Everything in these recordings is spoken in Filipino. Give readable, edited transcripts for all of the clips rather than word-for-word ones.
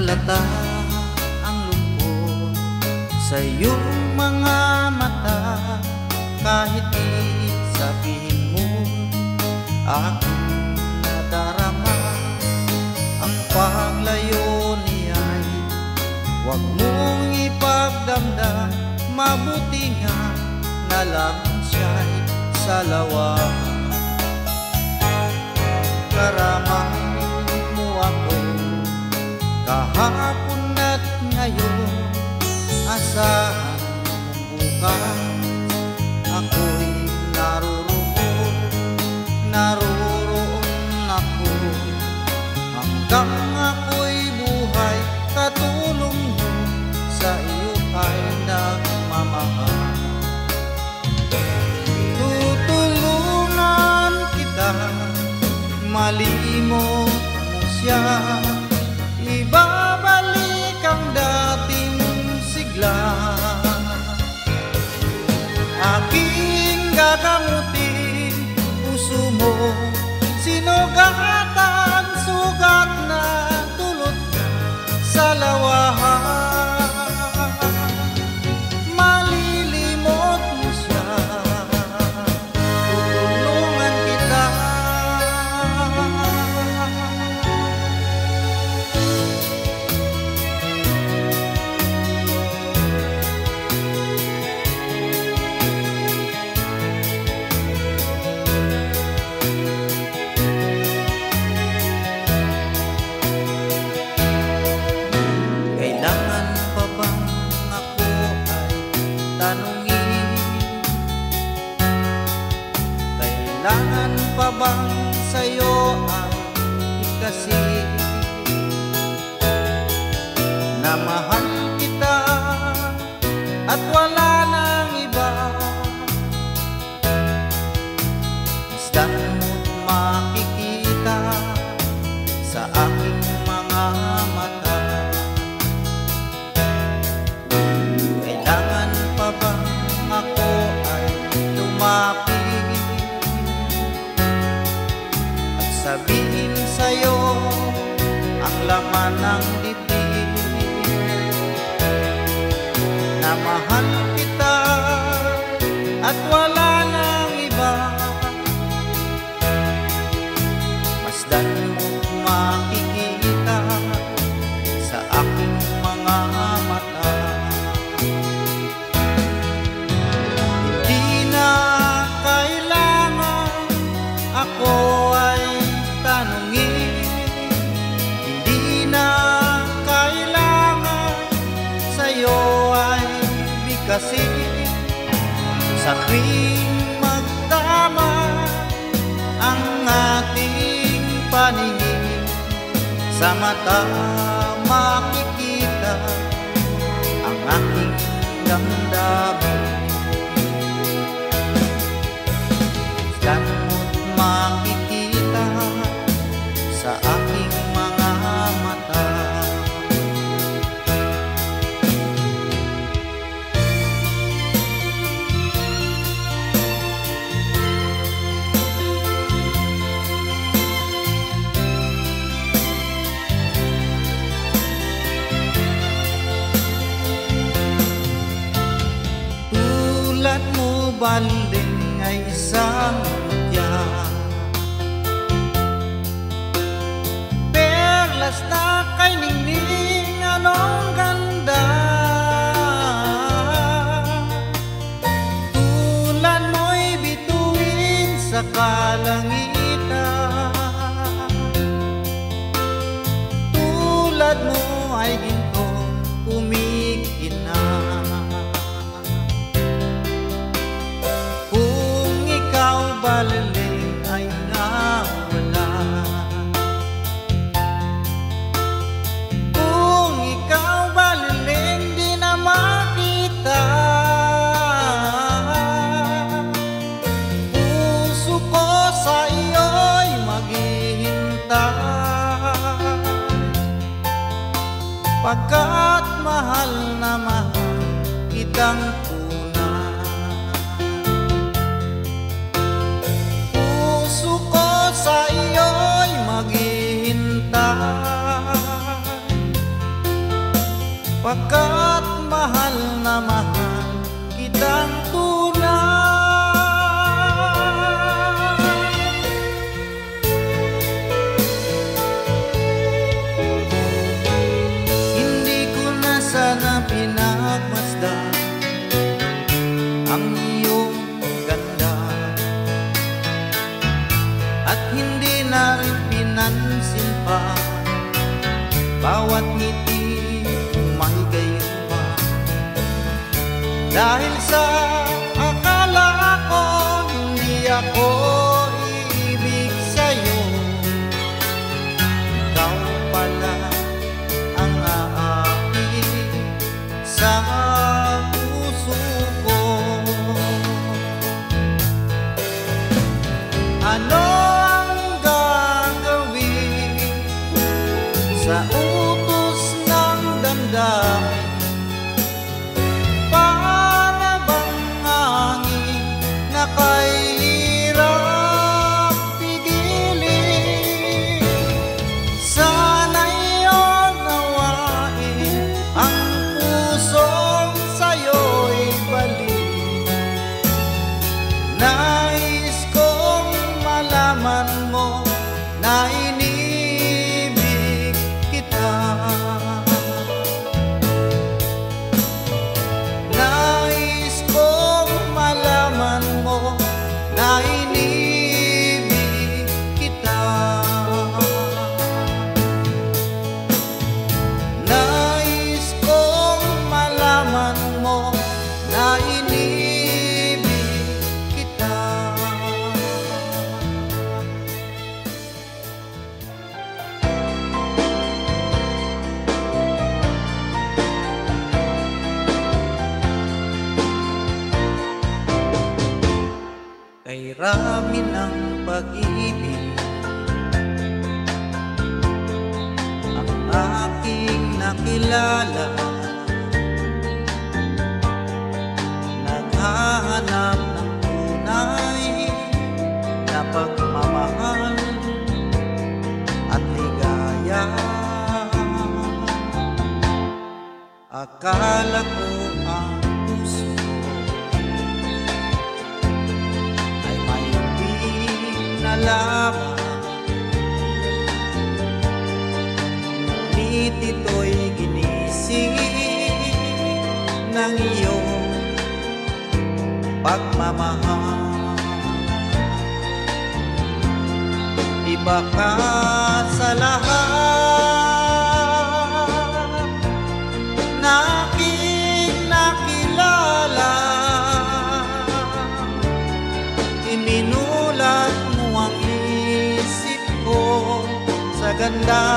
halata ang lungkot sa iyong mga mata. Kahit di sabihin mo, aking nadarama ang paglayo niya'y huwag mong ipagdamdam. Mabuti nga na lang siya'y salawahan. Karamay mo ako kahapon at ngayon. Asahan mong bukas ako'y naroon ako. Hanggang ako'y buhay, katulong mo sa iyo ay nagmamahal. Tutulungan kita, malimot mo siya, ibabalik ang dating sigla. Aking gagamutin puso mo, sinugatan, sugat na dulot sa lawahan. Malilimot mo siya, tutulungan kita. Kailangan pa bang ako ay tanungin? Kailangan pa bang sa'yo ay ikasin na mahal kita at wala nang iba? Masdan mo't makikita sa aking mga mata. Kailangan pa bang ako ay lumapit at sabihin sa'yo ang laman ng dibdib, na mahal kita at wala nang iba? Masdan mo't makikita sa aking mga mata. Hindi na kailangan ako ay tanungin, hindi na kailangan sa'yo ay bigkasin. Sa tuwing magtama ang ating paningin, sa mata makikita ang aking damdamin. Masdan mo't makikita sa aking mga mata. Tulad mo baling ay isang mutya, perlas na kay ningning, anong ganda. Tulad mo'y bituin sa kalangitan, tulad mo ay gintong kumikinang. Kung ikaw baliling ay nawala, pagkat mahal na mahal kitang tunay. Hindi ko na sana pinagmasdan ang iyong ganda, at hindi na rin pinansin pa bawat ngiti may gayuma. Dahil sa akala ko hindi ako iibig sa'yo, ikaw pala ang aakit sa puso ko. Ano ang gagawin sa utos ng damdamin? Para bang hangin na kahirap pigilin? Sana'y unawain ang pusong sa'yo'y balik. Nais kong malaman mo na inibig kita. Nais kong malaman mo na inibig kita. Nais kong malaman mo na inibig kita. Kay rami ng pag-ibig ang aking nakilala, naghahanap ng tunay na pagmamahal at ligaya. Akala ko ang puso ay may ibig na lamang, ngunit ito'y ginising ng iyong pagmamahal. Iba ka sa lahat na aking nakilala, iminulat mo ang isip ko sa ganda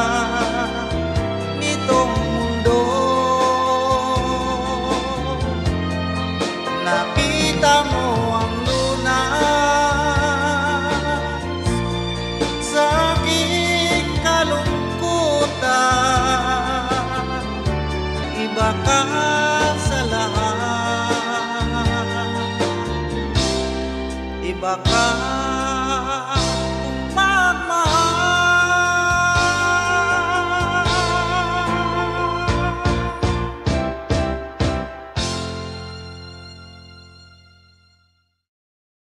nitong mundo. Nakita mo ang lunas sa aking kalungkutan. Iba ka sa lahat, iba ka